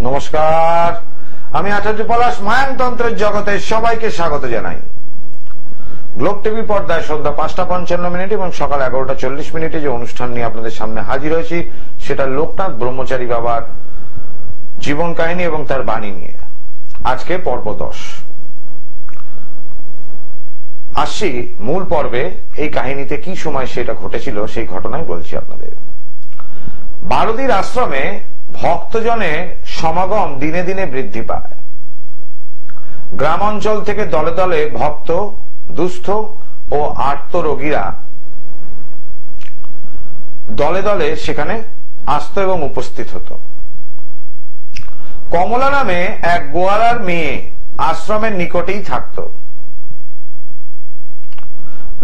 নমস্কার, আমি আচার্য পলাশ। মায়ানতন্ত্রের জগতে সবাইকে স্বাগত জানাই। গ্লোব টিভি পর্দায় সন্ধ্যা 5:55 এবং সকাল 11:40 যে অনুষ্ঠান নিয়ে আপনাদের সামনে হাজির হয়েছি, সেটা লোকনাথ ব্রহ্মচারী বাবার জীবন কাহিনী এবং তার বাণী নিয়ে। আজকে পর্ব 10। আসছি মূল পর্বে। এই কাহিনীতে কি সময় সেটা ঘটেছিল সেই ঘটনাই বলছি আপনাদের। বারদীর আশ্রমে ভক্তজনের সমাগম দিনে দিনে বৃদ্ধি পায়। গ্রাম অঞ্চল থেকে দলে দলে ভক্ত, দুস্থ ও আর্ত রোগীরা দলে দলে সেখানে আসত এবং উপস্থিত হতো। কমলা নামে এক গোয়ালার মেয়ে আশ্রমের নিকটেই থাকত।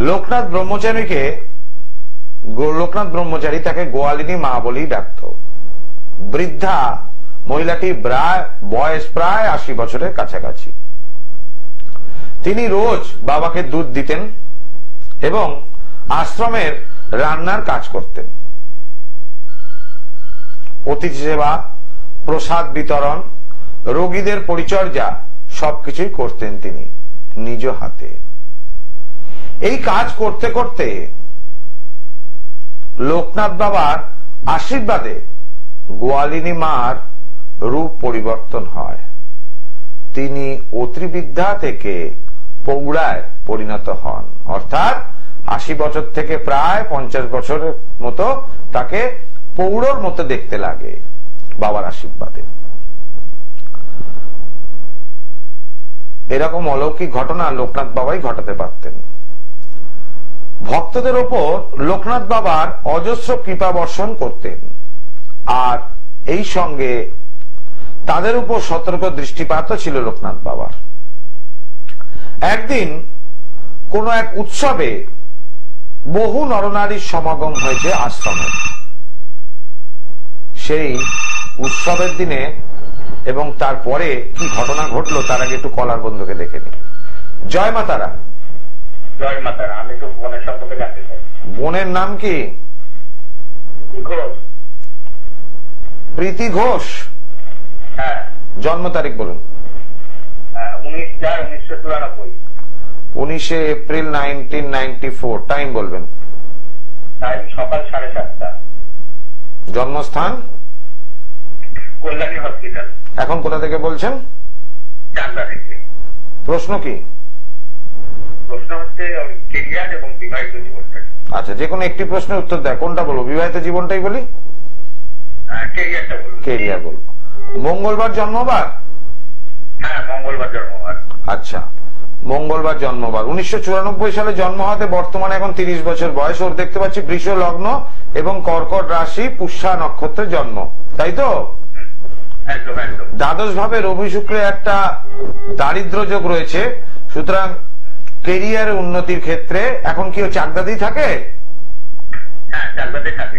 লোকনাথ ব্রহ্মচারী তাকে গোয়ালিনী মা বলেই ডাকত। বৃদ্ধা মহিলাটি বয়স প্রায় 80 বছরের কাছাকাছি। তিনি রোজ বাবাকে দুধ দিতেন এবং আশ্রমের রান্নার কাজ করতেন। অতিথি সেবা, প্রসাদ বিতরণ, রোগীদের পরিচর্যা সবকিছুই করতেন তিনি নিজ হাতে। এই কাজ করতে করতে লোকনাথ বাবার আশীর্বাদে গোয়ালিনী মার রূপ পরিবর্তন হয়। তিনি অত্রিবিদ্যা থেকে পৌড়ায় পরিণত হন, অর্থাৎ 80 বছর থেকে প্রায় 50 বছরের মতো তাকে পৌড়োর মতো দেখতে লাগে বাবার আশীর্বাদে। এরকম অলৌকিক ঘটনা লোকনাথ বাবাই ঘটাতে পারতেন। ভক্তদের ওপর লোকনাথ বাবার অজস্র কৃপা বর্ষণ করতেন, আর এই সঙ্গে তাদের উপর সতর্ক দৃষ্টিপাত ছিল লোকনাথ বাবার। একদিন কোন এক উৎসবে বহু নরনারীর সমাগম হয়েছে আশ্রমে। সেই উৎসবের দিনে এবং তারপরে কি ঘটনা ঘটলো তার আগে একটু কলার বন্ধুকে দেখে নি। জয় মা তারা। জয় মা তারা। আমি তো বোনের সম্পর্কে জানতে চাই। বোনের নাম কি? ঘোষ। প্রীতি ঘোষ। হ্যাঁ। জন্ম তারিখ বলুন। 19/4/1994। 19 এপ্রিল 1994। টাইম বলবেন। টাইম সকাল 7:30। জন্মস্থান? কল্যাণী হসপিটাল। এখন কোথা থেকে বলছেন? চাকদা থেকে। প্রশ্ন কি? প্রশ্ন হচ্ছে কেরিয়ার এবং বিবাহিত জীবনটা। আচ্ছা, যে কোনো একটি প্রশ্নের উত্তর দেয়। কোনটা বলবো? বিবাহিত জীবনটাই বলি? কেরিয়ারটা বলবো। কেরিয়ার বলবো। মঙ্গলবার জন্মবার? হ্যাঁ, মঙ্গলবার জন্মবার। আচ্ছা, মঙ্গলবার জন্মবার। 1994 সালে জন্ম হতে বর্তমানে এখন 30 বছর বয়স। ওর দেখতে পাচ্ছি বৃষ লগ্ন এবং কর্কট রাশি, পুষ্যা নক্ষত্রের জন্ম, তাই তো? একদম একদম। দ্বাদশ ভাবে রবি শুক্রের একটা দারিদ্র যোগ রয়েছে। সুতরাং কেরিয়ারের উন্নতির ক্ষেত্রে এখন কি চাকদাতেই থাকে? হ্যাঁ, চাকদাতে থাকে।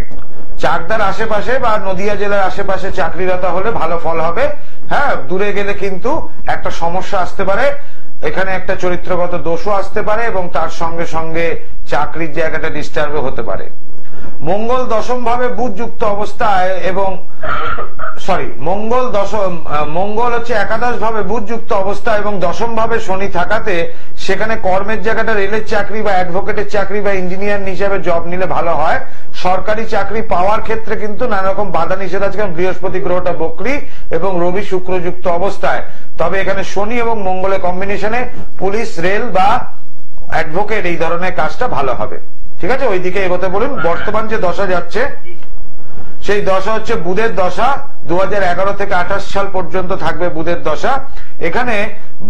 চাকদার আশেপাশে বা নদিয়া জেলার আশেপাশে চাকরিরত হলে ভালো ফল হবে। হ্যাঁ, দূরে গেলে কিন্তু একটা সমস্যা আসতে পারে। এখানে একটা চরিত্রগত দোষও আসতে পারে এবং তার সঙ্গে সঙ্গে চাকরির জায়গাটা ডিস্টার্ব হতে পারে। মঙ্গল দশম ভাবে বুধ যুক্ত অবস্থায় এবং মঙ্গল হচ্ছে একাদশ ভাবে বুধ যুক্ত অবস্থা এবং দশম ভাবে শনি থাকাতে সেখানে কর্মের জায়গাটা রেলের চাকরি বা অ্যাডভোকেটের চাকরি বা ইঞ্জিনিয়ার হিসেবে জব নিলে ভালো হয়। সরকারি চাকরি পাওয়ার ক্ষেত্রে কিন্তু নানা রকম বাধা নিষেধ আছে, কারণ বৃহস্পতি গ্রহটা বকরি এবং রবি শুক্র যুক্ত অবস্থায়। তবে এখানে শনি এবং মঙ্গলের কম্বিনেশনে পুলিশ, রেল বা অ্যাডভোকেট এই ধরনের কাজটা ভালো হবে। ঠিক আছে, ওইদিকে এগোতে বলুন। বর্তমান যে দশা যাচ্ছে সেই দশা হচ্ছে বুধের দশা। 2011 থেকে 28 সাল পর্যন্ত থাকবে বুধের দশা। এখানে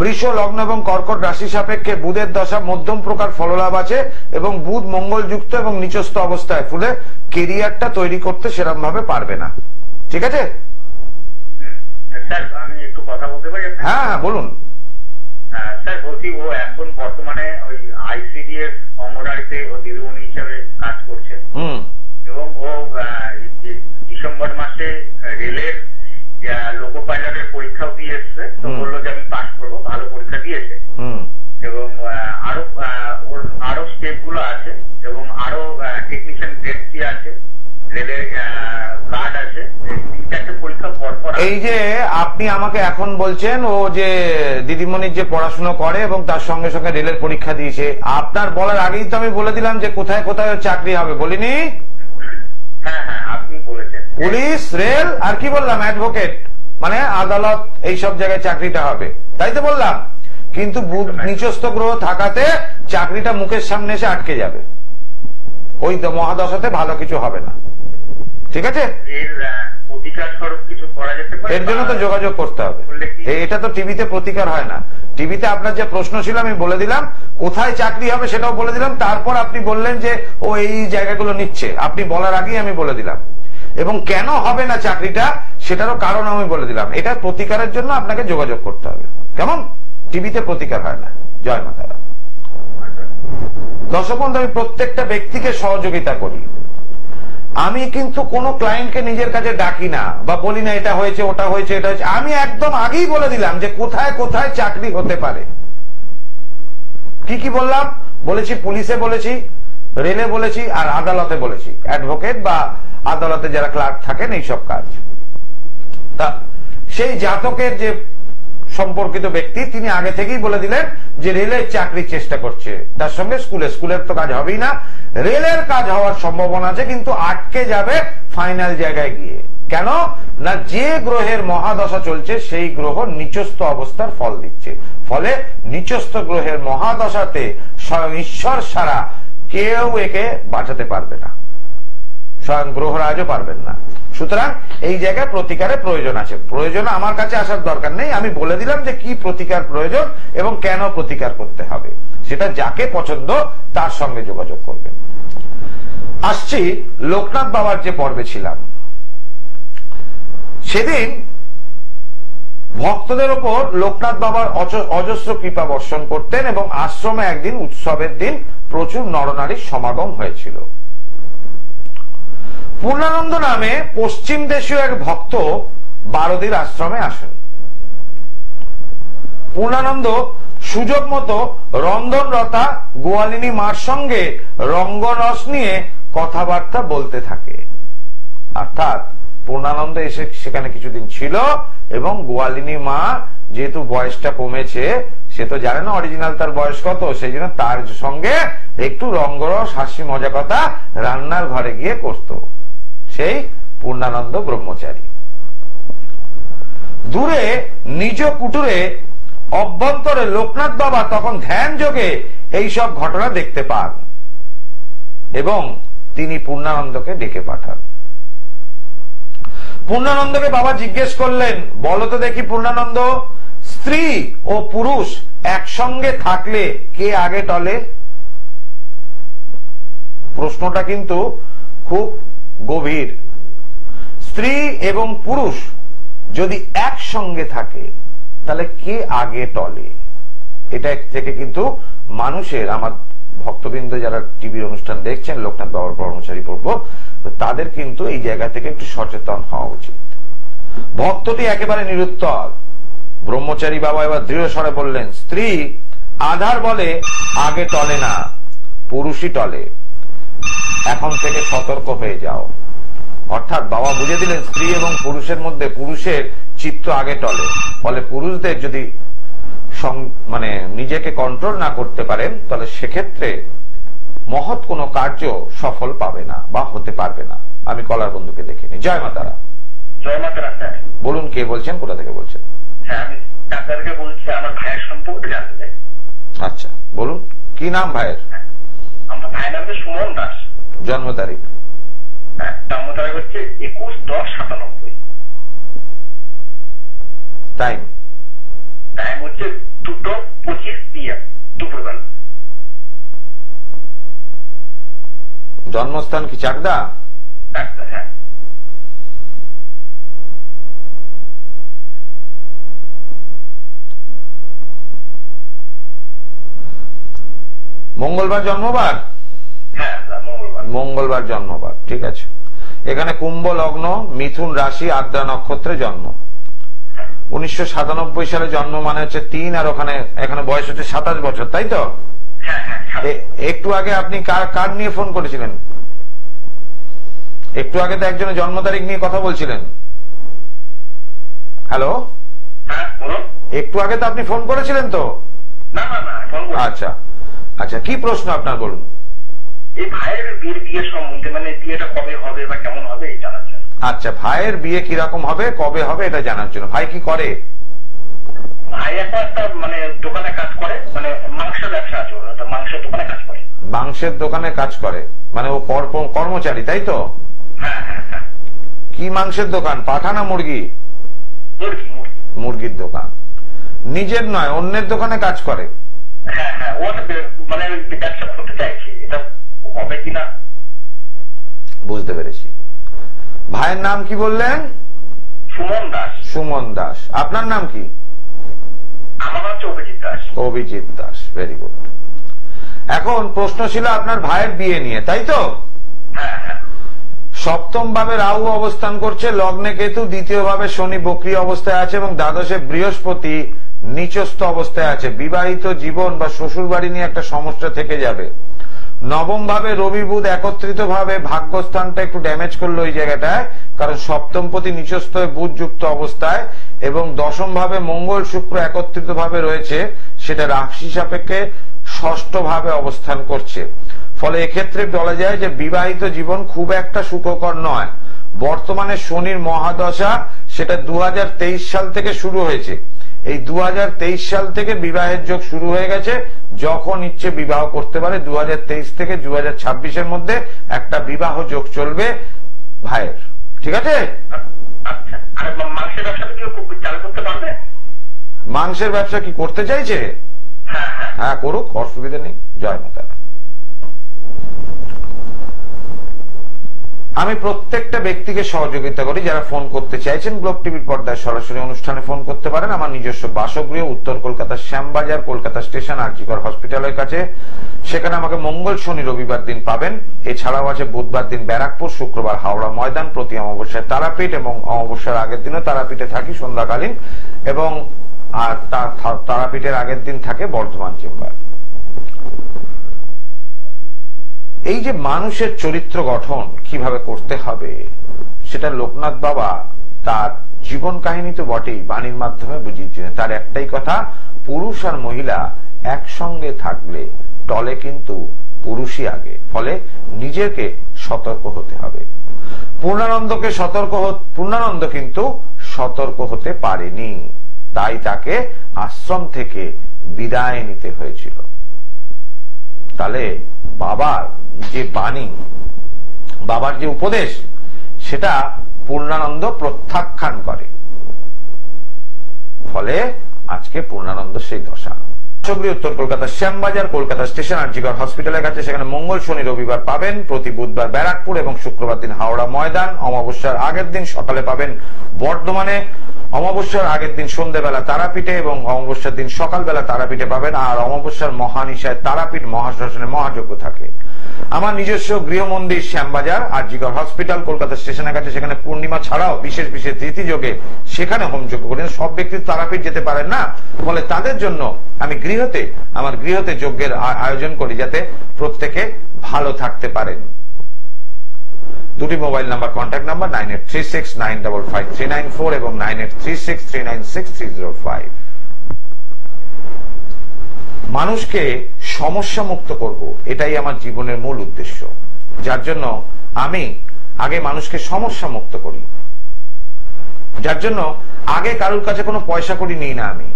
বৃষ লগ্ন এবং কর্কট রাশি সাপেক্ষে বুধের দশা মধ্যম প্রকার ফললাভ আছে এবং বুধ মঙ্গল যুক্ত এবং নিচস্থ অবস্থায়, ফলে কেরিয়ারটা তৈরি করতে সেরকম ভাবে পারবে না। ঠিক আছে স্যার, আমি একটু কথা বলতে পারি? হ্যাঁ, বলুন। স্যার, বলছি ও এখন বর্তমানে ওই ICDS অঙ্গনারীতে ও দিদিমণি হিসাবে কাজ করছে এবং ও ডিসেম্বর মাসে রেলের লোকো পাইলটের পরীক্ষাও দিয়ে এসছে। তো বললো যে আমি পাস করবো, ভালো পরীক্ষা দিয়েছে এবং আরো স্টেপ গুলো আছে এবং আরো টেকনিশিয়ান গ্রেড 3 আছে, রেলের কার্ড আছে। এই যে আপনি আমাকে এখন বলছেন ও যে দিদিমণির যে পড়াশোনা করে এবং তার সঙ্গে সঙ্গে রেলের পরীক্ষা দিয়েছে, আপনার বলার আগেই তো আমি বলে দিলাম যে কোথায় কোথায় চাকরি হবে, বলিনি? হ্যাঁ হ্যাঁ আপনি বলেছেন পুলিশ, রেল, আর কি বললাম, অ্যাডভোকেট, মানে আদালত, এইসব জায়গায় চাকরিটা হবে, তাই তো বললাম। কিন্তু নিচস্থ গ্রহ থাকাতে চাকরিটা মুখের সামনে এসে আটকে যাবে, ওই মহাদশাতে ভালো কিছু হবে না, ঠিক আছে? এর জন্য তো যোগাযোগ করতে হবে। এটা তো টিভিতে প্রতিকার হয় না। টিভিতে আপনার যে প্রশ্ন ছিল আমি বলে দিলাম, কোথায় চাকরি হবে সেটাও বলে দিলাম, তারপর আপনি বললেন যে ও এই জায়গাগুলো নিচ্ছে, আপনি বলার আগেই আমি বলে দিলাম, এবং কেন হবে না চাকরিটা সেটারও কারণ আমি বলে দিলাম। এটা প্রতিকারের জন্য আপনাকে যোগাযোগ করতে হবে, কেমন? টিভিতে প্রতিকার হয় না। জয় মা তারা। দর্শক বন্ধু, আমি প্রত্যেকটা ব্যক্তিকে সহযোগিতা করি, আমি কিন্তু কোনো ক্লায়েন্টকে নিজের কাছে ডাকি না বা বলি না এটা হয়েছে ওটা হয়েছে এটা হয়েছে। আমি একদম আগেই বলে দিলাম যে কোথায় কোথায় চাকরি হতে পারে। কি কি বললাম? বলেছি পুলিশে, বলেছি রেলে, বলেছি আর আদালতে বলেছি, অ্যাডভোকেট বা আদালতে যারা ক্লার্ক থাকেন, এইসব কাজ। তা সেই জাতকের যে সম্পর্কিত ব্যক্তি তিনি আগে থেকেই বলে দিলেন যে রেলের চাকরির চেষ্টা করছে, তার সঙ্গে স্কুলের তো কাজ হবেই না, রেলের কাজ হওয়ার সম্ভাবনা আছে, কিন্তু আটকে যাবে ফাইনাল জায়গায় গিয়ে। কেন না, যে গ্রহের মহাদশা চলছে সেই গ্রহ নিচস্থ অবস্থার ফল দিচ্ছে, ফলে নিচস্থ গ্রহের মহাদশাতে স্বয়ং ঈশ্বর ছাড়া কেউ একে বাঁচাতে পারবে না, স্বয়ং গ্রহরাজও পারবেন না। সুতরাং এই জায়গায় প্রতিকারের প্রয়োজন আছে। প্রয়োজন আমার কাছে আসার দরকার নেই, আমি বলে দিলাম যে কি প্রতিকার প্রয়োজন এবং কেন প্রতিকার করতে হবে, সেটা যাকে পছন্দ তার সঙ্গে যোগাযোগ করবেন। আসছি লোকনাথ বাবার যে পর্বে ছিলাম, সেদিন ভক্তদের ওপর লোকনাথ বাবার অজস্র কৃপা বর্ষণ করতেন এবং আশ্রমে একদিন উৎসবের দিন প্রচুর নরনারীর সমাগম হয়েছিল। পূর্ণানন্দ নামে পশ্চিম দেশীয় এক ভক্ত বারদির আশ্রমে আসেন। পূর্ণানন্দ সুযোগ মতো রন্ধনরতা গোয়ালিনী মার সঙ্গে রঙ্গরস নিয়ে কথাবার্তা বলতে থাকে। অর্থাৎ পূর্ণানন্দ এসে সেখানে কিছুদিন ছিল এবং গোয়ালিনী মা যেহেতু বয়সটা কমেছে, সে তো জানে না অরিজিনাল তার বয়স কত, সেই জন্য তার সঙ্গে একটু রঙ্গরস হাসি মজা কথা রান্নার ঘরে গিয়ে করত সেই পূর্ণানন্দ ব্রহ্মচারী। দূরে নিজ কুটুরে অভ্যন্তরে লোকনাথ বাবা তখন ধ্যান যোগে এইসব ঘটনা দেখতে পান এবং তিনি পূর্ণানন্দকে ডেকে পাঠান। পূর্ণানন্দকে বাবা জিজ্ঞেস করলেন, বলো তো দেখি পূর্ণানন্দ, স্ত্রী ও পুরুষ একসঙ্গে থাকলে কে আগে টলে? প্রশ্নটা কিন্তু খুব গভীর। স্ত্রী এবং পুরুষ যদি একসঙ্গে থাকে তাহলে কে আগে টলে? এটা থেকে কিন্তু মানুষের, আমার ভক্তবৃন্দ যারা টিভির অনুষ্ঠান দেখছেন লোকনাথ বাবার ব্রহ্মচারী পর্ব, তাদের কিন্তু এই জায়গা থেকে একটু সচেতন হওয়া উচিত। ভক্তটি একেবারে নিরুত্তর। ব্রহ্মচারী বাবা এবার দৃঢ় স্বরে বললেন, স্ত্রী আধার বলে আগে টলে না, পুরুষই টলে, এখন থেকে সতর্ক হয়ে যাও। অর্থাৎ বাবা বুঝে দিলেন স্ত্রী এবং পুরুষের মধ্যে পুরুষের চিত্ত আগে টলে, ফলে পুরুষদের যদি মানে নিজেকে কন্ট্রোল না করতে পারেন তাহলে সেক্ষেত্রে মহৎ কোনো কার্য সফল পাবে না বা হতে পারবে না। আমি কলার বন্ধুকে দেখিনি। জয় মা তারা। জয় মা তারা স্যার। বলুন কে বলছেন, কোথা থেকে বলছেন? হ্যাঁ আমি ডাক্তারকে বলছি, আমার ভাইয়ের সম্পর্কে জানতে চাই। আচ্ছা বলুন, কি নাম ভাইয়ের? আমার ভাইয়ের নাম সুমন দাস। জন্ম তারিখ? জন্ম তারিখ হচ্ছে 21/10/97। টাইম? টাইম হচ্ছে 2:25 PM দুপুরবেলা। জন্মস্থান কি চাকদা? হ্যাঁ। মঙ্গলবার জন্মবার? হ্যাঁ মঙ্গলবার জন্মবার, ঠিক আছে। এখানে কুম্ভ লগ্ন, মিথুন রাশি, আদ্রা নক্ষত্রে জন্ম। 1997 সালে জন্ম, মানে হচ্ছে 3, আর ওখানে এখানে বয়স হচ্ছে 27 বছর, তাই তো? একটু আগে আপনি কার নিয়ে ফোন করেছিলেন? একটু আগে তো একজনের জন্ম তারিখ নিয়ে কথা বলছিলেন। হ্যালো, হ্যাঁ বলুন। একটু আগে তো আপনি ফোন করেছিলেন তো? না না না, আচ্ছা আচ্ছা, কি প্রশ্ন আপনার বলুন। এই ভাইয়ের বিয়ে সম্বন্ধে, মানে বিয়েটা কবে হবে বা কেমন হবে এই জানার জন্য। আচ্ছা, ভাইয়ের বিয়ে কিরকম হবে, কবে হবে এটা জানার জন্য। ভাই কি করে? ভাই একটা মানে দোকানে কাজ করে, মানে মাংসের ব্যবসা আছে, মাংসের দোকানে কাজ করে। মাংসের দোকানে কাজ করে, মানে ও কর্মচারী, তাই তো? হ্যাঁ হ্যাঁ হ্যাঁ। কি মাংসের দোকান, পাঠা না মুরগি? মুরগি মুরগি। মুরগির দোকান। নিজের নয়, অন্যের দোকানে কাজ করে। হ্যাঁ হ্যাঁ, ও মানে ব্যবসা করতে চাইছে, এটা হবে কিনা। বুঝতে পেরেছি। ভাইয়ের নাম কি বললেন? সুমন দাস। সুমন দাস। আপনার নাম কি? আমার নাম হচ্ছে অভিজিৎ দাস। Abhijit Das, very good. এখন প্রশ্ন ছিল আপনার ভাইয়ের বিয়ে নিয়ে, তাই তো? হ্যাঁ হ্যাঁ। সপ্তম ভাবে রাহু অবস্থান করছে, লগ্নে কেতু, দ্বিতীয় ভাবে শনি বক্রী অবস্থায় আছে এবং দ্বাদশে বৃহস্পতি নিচস্থ অবস্থায় আছে। বিবাহিত জীবন বা শ্বশুর বাড়ি নিয়ে একটা সমস্যা থেকে যাবে। নবম ভাবে রবি বুধ একত্রিত ভাবে ভাগ্যস্থানটা একটু ড্যামেজ করলো ওই জায়গাটায়, কারণ সপ্তমপতি নিচস্থ হয়ে বুধ যুক্ত অবস্থায় এবং দশম ভাবে মঙ্গল শুক্র একত্রিত ভাবে রয়েছে, সেটা রাশি সাপেক্ষে ষষ্ঠ ভাবে অবস্থান করছে। ফলে এক্ষেত্রে বলা যায় যে বিবাহিত জীবন খুব একটা সুখকর নয়। বর্তমানে শনির মহাদশা, সেটা 2023 সাল থেকে শুরু হয়েছে। এই 2023 সাল থেকে বিবাহের যোগ শুরু হয়ে গেছে। যখন ইচ্ছে বিবাহ করতে পারে। 2023 থেকে 2026-এর মধ্যে একটা বিবাহ যোগ চলবে ভাইয়ের, ঠিক আছে? মাংসের ব্যবসা কি করতে চাইছে? হ্যাঁ করুক, অসুবিধা নেই। জয় মাতা। আমি প্রত্যেকটা ব্যক্তিকে সহযোগিতা করি। যারা ফোন করতে চাইছেন গ্লোব টিভির পর্দায় সরাসরি অনুষ্ঠানে ফোন করতে পারেন। আমার নিজস্ব বাসগৃহ উত্তর কলকাতার শ্যামবাজার, কলকাতা স্টেশন, আরজিকর হসপিটালের কাছে। সেখানে আমাকে মঙ্গল শনি রবিবার দিন পাবেন। এছাড়াও আছে বুধবার দিন ব্যারাকপুর, শুক্রবার হাওড়া ময়দান, প্রতি অমাবস্যায় তারাপীঠ এবং অমাবস্যার আগের দিনও তারাপীঠে থাকি সন্ধ্যাকালীন, এবং আর তারাপীঠের আগের দিন থাকে বর্ধমান চেম্বার। এই যে মানুষের চরিত্র গঠন কিভাবে করতে হবে, সেটা লোকনাথ বাবা তার জীবন কাহিনী তো বটেই, বাণীর মাধ্যমে বুঝিয়েছিলেন। তার একটাই কথা, পুরুষ আর মহিলা একসঙ্গে থাকলে টলে কিন্তু পুরুষই আগে। ফলে নিজেকে সতর্ক হতে হবে। পূর্ণানন্দ কিন্তু সতর্ক হতে পারেনি, তাই তাকে আশ্রম থেকে বিদায় নিতে হয়েছিল। তাহলে বাবার যে বাণী, বাবার যে উপদেশ, সেটা পূর্ণানন্দ প্রত্যাখ্যান করে। ফলে আজকে পূর্ণানন্দ সেই দশা। উত্তর কলকাতা শ্যামবাজার, কলকাতা স্টেশন, আরজিকর হসপিটালের কাছে। সেখানে মঙ্গল শনি রবিবার পাবেন, প্রতি বুধবার ব্যারাকপুর এবং শুক্রবার দিন হাওড়া ময়দান। অমাবস্যার আগের দিন সকালে পাবেন বর্ধমানে, অমাবস্যার আগের দিন সন্ধ্যেবেলা তারাপীঠে এবং অমাবস্যার দিন সকালবেলা তারাপীঠে পাবেন। আর অমাবস্যার মহানিশায় তারাপীঠ মহাশ্মশানে মহাযজ্ঞ থাকে। আমার নিজস্ব গৃহ মন্দির শ্যামবাজার, আরজিকর হসপিটাল, কলকাতা স্টেশনের কাছে। সেখানে পূর্ণিমা ছাড়াও বিশেষ বিশেষ তিথিযোগে সেখানে হোমযজ্ঞ করেন। সব ব্যক্তি তারাপীঠ যেতে পারেন না, ফলে তাদের জন্য আমি আমার গৃহতে যজ্ঞের আয়োজন করি, যাতে প্রত্যেকে ভালো থাকতে পারেন। দুটি মোবাইল নাম্বার, কন্ট্যাক্ট নাম্বার 9836955394 এবং 9836396305। মানুষকে সমস্যা মুক্ত করব, এটাই আমার জীবনের মূল উদ্দেশ্য। যার জন্য আমি আগে মানুষকে সমস্যা মুক্ত করি, যার জন্য আগে কারোর কাছে কোনো পয়সা করি নিই না। আমি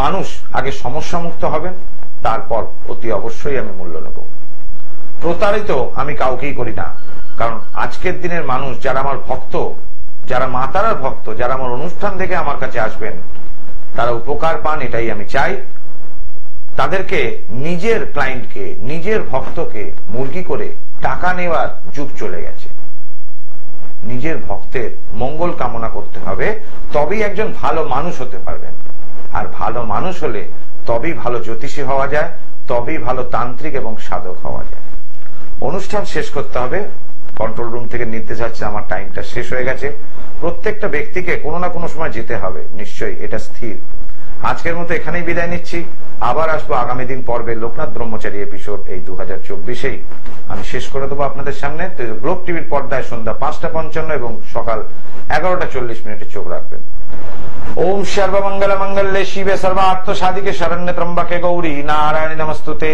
মানুষ আগে সমস্যা মুক্ত হবেন, তারপর অতি অবশ্যই আমি মূল্য নেব। প্রতারিত আমি কাউকেই করি না, কারণ আজকের দিনের মানুষ যারা আমার ভক্ত, যারা মা তারার ভক্ত, যারা আমার অনুষ্ঠান দেখে আমার কাছে আসবেন, তারা উপকার পান, এটাই আমি চাই। তাদেরকে, নিজের ক্লায়েন্টকে, নিজের ভক্তকে মুরগি করে টাকা নেওয়ার যুগ চলে গেছে। নিজের ভক্তের মঙ্গল কামনা করতে হবে, তবেই একজন ভালো মানুষ হতে পারবেন। আর ভালো মানুষ হলে তবেই ভালো জ্যোতিষী হওয়া যায়, তবেই ভালো তান্ত্রিক এবং সাধক হওয়া যায়। অনুষ্ঠান শেষ করতে হবে, কন্ট্রোল রুম থেকে নির্দেশ আছে, আমার টাইমটা শেষ হয়ে গেছে। প্রত্যেকটা ব্যক্তিকে কোনো না কোনো সময় যেতে হবে, নিশ্চয়ই, এটা স্থির। আজকের মতো এখানেই বিদায় নিচ্ছি। আবার আসবো আগামী দিন পর্বে লোকনাথ ব্রহ্মচারী এপিসোড। এই 2024-এই আমি শেষ করে দেবো আপনাদের সামনে। গ্লোব টিভির পর্দায় সন্ধ্যা 5:55 এবং সকাল 11:40 চোখ রাখবেন। ओम सर्वमंगल मंगल्ये शिवे सर्वार्थ साधिके शरण्य त्र्यंबके गौरी नारायणी नमस्तुते।